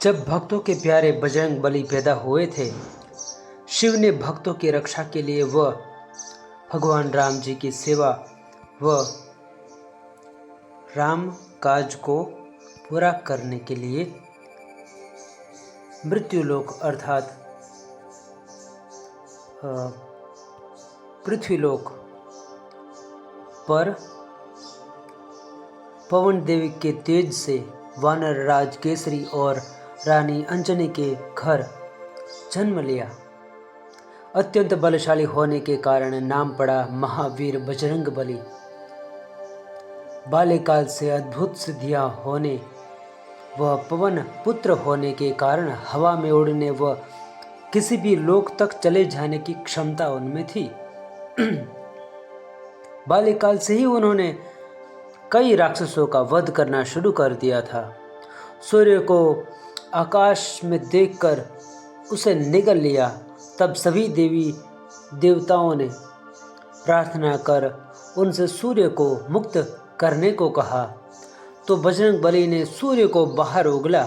जब भक्तों के प्यारे बजरंग बली पैदा हुए थे, शिव ने भक्तों की रक्षा के लिए व भगवान राम जी की सेवा व राम काज को पूरा करने के लिए मृत्युलोक अर्थात पृथ्वीलोक पर पवन देवी के तेज से वानर राज केसरी और रानी अंजनी के घर जन्म लिया। अत्यंत बलशाली होने के कारण नाम पड़ा महावीर बजरंग बली। बाल्यकाल से अद्भुत सिद्धियां होने व पवन पुत्र होने के कारण हवा में उड़ने व किसी भी लोक तक चले जाने की क्षमता उनमें थी। बाल्यकाल से ही उन्होंने कई राक्षसों का वध करना शुरू कर दिया था। सूर्य को आकाश में देखकर उसे निगल लिया। तब सभी देवी देवताओं ने प्रार्थना कर उनसे सूर्य को मुक्त करने को कहा, तो बजरंग बली ने सूर्य को बाहर उगला।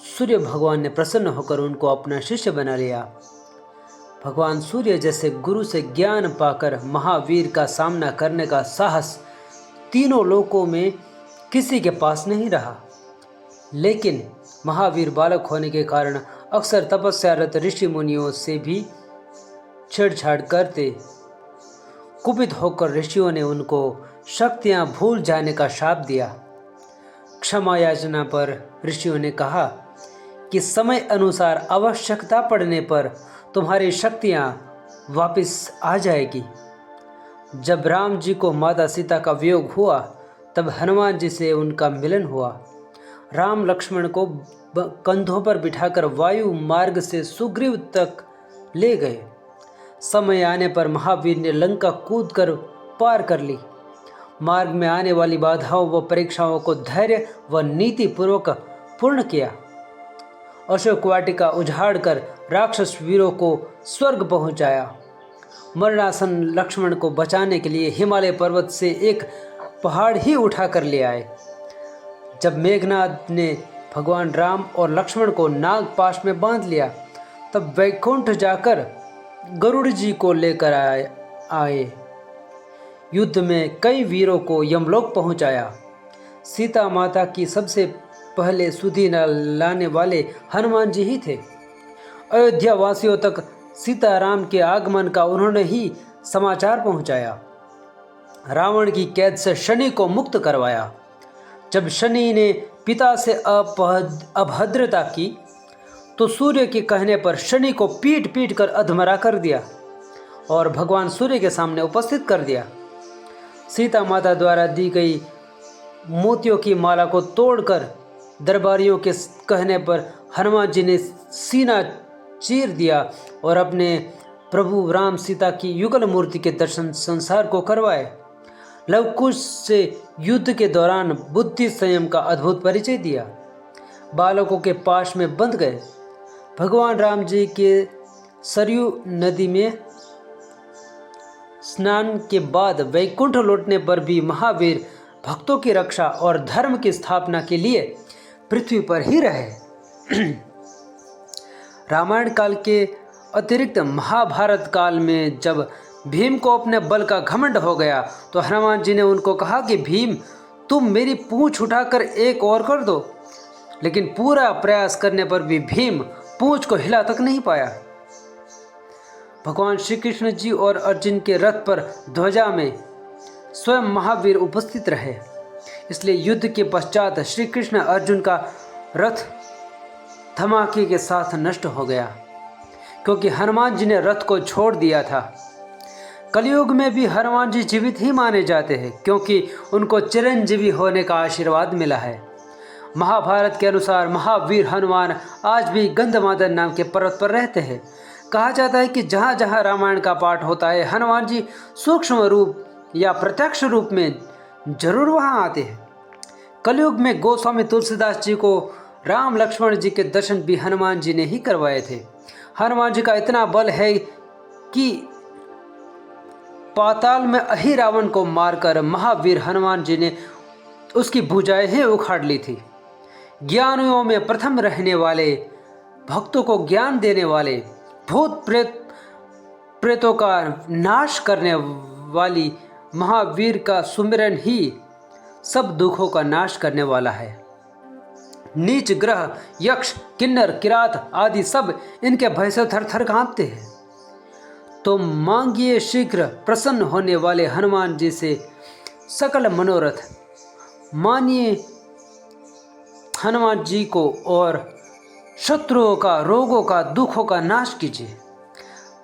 सूर्य भगवान ने प्रसन्न होकर उनको अपना शिष्य बना लिया। भगवान सूर्य जैसे गुरु से ज्ञान पाकर महावीर का सामना करने का साहस तीनों लोकों में किसी के पास नहीं रहा। लेकिन महावीर बालक होने के कारण अक्सर तपस्यारत ऋषि मुनियों से भी छेड़छाड़ करते। कुपित होकर ऋषियों ने उनको शक्तियां भूल जाने का शाप दिया। क्षमा याचना पर ऋषियों ने कहा कि समय अनुसार आवश्यकता पड़ने पर तुम्हारी शक्तियां वापस आ जाएगी। जब राम जी को माता सीता का वियोग हुआ, तब हनुमान जी से उनका मिलन हुआ। राम लक्ष्मण को कंधों पर बिठाकर वायु मार्ग से सुग्रीव तक ले गए। समय आने पर महावीर ने लंका कूदकर पार कर ली। मार्ग में आने वाली बाधाओं व परीक्षाओं को धैर्य व नीति पूर्वक पूर्ण किया। अशोक वाटिका उजाड़कर राक्षस वीरों को स्वर्ग पहुंचाया। मरणासन लक्ष्मण को बचाने के लिए हिमालय पर्वत से एक पहाड़ ही उठा कर ले आए। जब मेघनाद ने भगवान राम और लक्ष्मण को नागपाश में बांध लिया, तब वैकुंठ जाकर गरुड़ जी को लेकर आए। युद्ध में कई वीरों को यमलोक पहुंचाया। सीता माता की सबसे पहले सुधि लाने वाले हनुमान जी ही थे। अयोध्या वासियों तक सीताराम के आगमन का उन्होंने ही समाचार पहुंचाया। रावण की कैद से शनि को मुक्त करवाया। जब शनि ने पिता से अभद्रता की, तो सूर्य के कहने पर शनि को पीट पीट कर अधमरा कर दिया और भगवान सूर्य के सामने उपस्थित कर दिया। सीता माता द्वारा दी गई मोतियों की माला को तोड़कर दरबारियों के कहने पर हनुमान जी ने सीना चीर दिया और अपने प्रभु राम सीता की युगल मूर्ति के दर्शन संसार को करवाए। लवकुश से युद्ध के दौरान बुद्धि संयम का अद्भुत परिचय दिया। बालकों के पाश में बंध गए। भगवान राम जी के सरयू नदी में स्नान के बाद वैकुंठ लौटने पर भी महावीर भक्तों की रक्षा और धर्म की स्थापना के लिए पृथ्वी पर ही रहे। रामायण काल के अतिरिक्त महाभारत काल में जब भीम को अपने बल का घमंड हो गया, तो हनुमान जी ने उनको कहा कि भीम, तुम मेरी पूंछ उठाकर एक और कर दो। लेकिन पूरा प्रयास करने पर भी भीम पूंछ को हिला तक नहीं पाया। भगवान श्री कृष्ण जी और अर्जुन के रथ पर ध्वजा में स्वयं महावीर उपस्थित रहे। इसलिए युद्ध के पश्चात श्री कृष्ण अर्जुन का रथ धमाके के साथ नष्ट हो गया, क्योंकि हनुमान जी ने रथ को छोड़ दिया था। कलयुग में भी हनुमान जी जीवित ही माने जाते हैं, क्योंकि उनको चिरंजीवी होने का आशीर्वाद मिला है। महाभारत के अनुसार महावीर हनुमान आज भी गंधमादन नाम के पर्वत पर रहते हैं। कहा जाता है कि जहाँ जहाँ रामायण का पाठ होता है, हनुमान जी सूक्ष्म रूप या प्रत्यक्ष रूप में जरूर वहाँ आते हैं। कलयुग में गोस्वामी तुलसीदास जी को राम लक्ष्मण जी के दर्शन भी हनुमान जी ने ही करवाए थे। हनुमान जी का इतना बल है कि पाताल में अहि रावण को मारकर महावीर हनुमान जी ने उसकी भुजाएं ही उखाड़ ली थी। ज्ञानियों में प्रथम रहने वाले, भक्तों को ज्ञान देने वाले, भूत प्रेतों का नाश करने वाली महावीर का सुमिरन ही सब दुखों का नाश करने वाला है। नीच ग्रह, यक्ष, किन्नर, किरात आदि सब इनके भय से थर थर कांपते हैं। तो मांगिए शीघ्र प्रसन्न होने वाले हनुमान जी से सकल मनोरथ। मानिए हनुमान जी को और शत्रुओं का, रोगों का, दुखों का नाश कीजिए।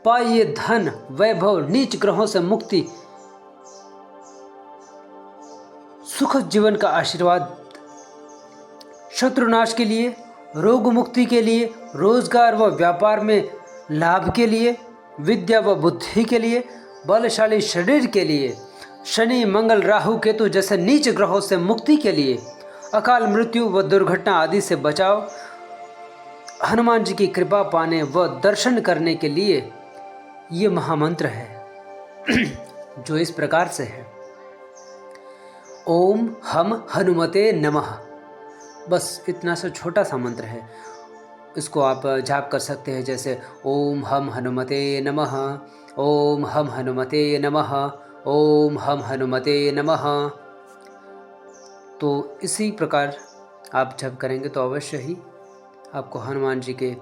पाइए धन, वैभव, नीच ग्रहों से मुक्ति, सुखद जीवन का आशीर्वाद। शत्रुनाश के लिए, रोग मुक्ति के लिए, रोजगार व व्यापार में लाभ के लिए, विद्या व बुद्धि के लिए, बलशाली शरीर के लिए, शनि, मंगल, राहु, केतु जैसे नीच ग्रहों से मुक्ति के लिए, अकाल मृत्यु व दुर्घटना आदि से बचाव, हनुमान जी की कृपा पाने व दर्शन करने के लिए ये महामंत्र है जो इस प्रकार से है। ओम हम हनुमते नमः। बस इतना सा छोटा सा मंत्र है, इसको आप जाप कर सकते हैं, जैसे ओम हम हनुमते नमः, ओम हम हनुमते नमः, ओम हम हनुमते नमः। तो इसी प्रकार आप जप करेंगे तो अवश्य ही आपको हनुमान जी के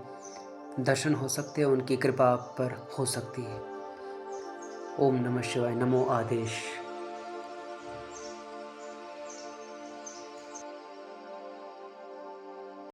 दर्शन हो सकते हैं, उनकी कृपा आप पर हो सकती है। ओम नमः शिवाय। नमो आदेश।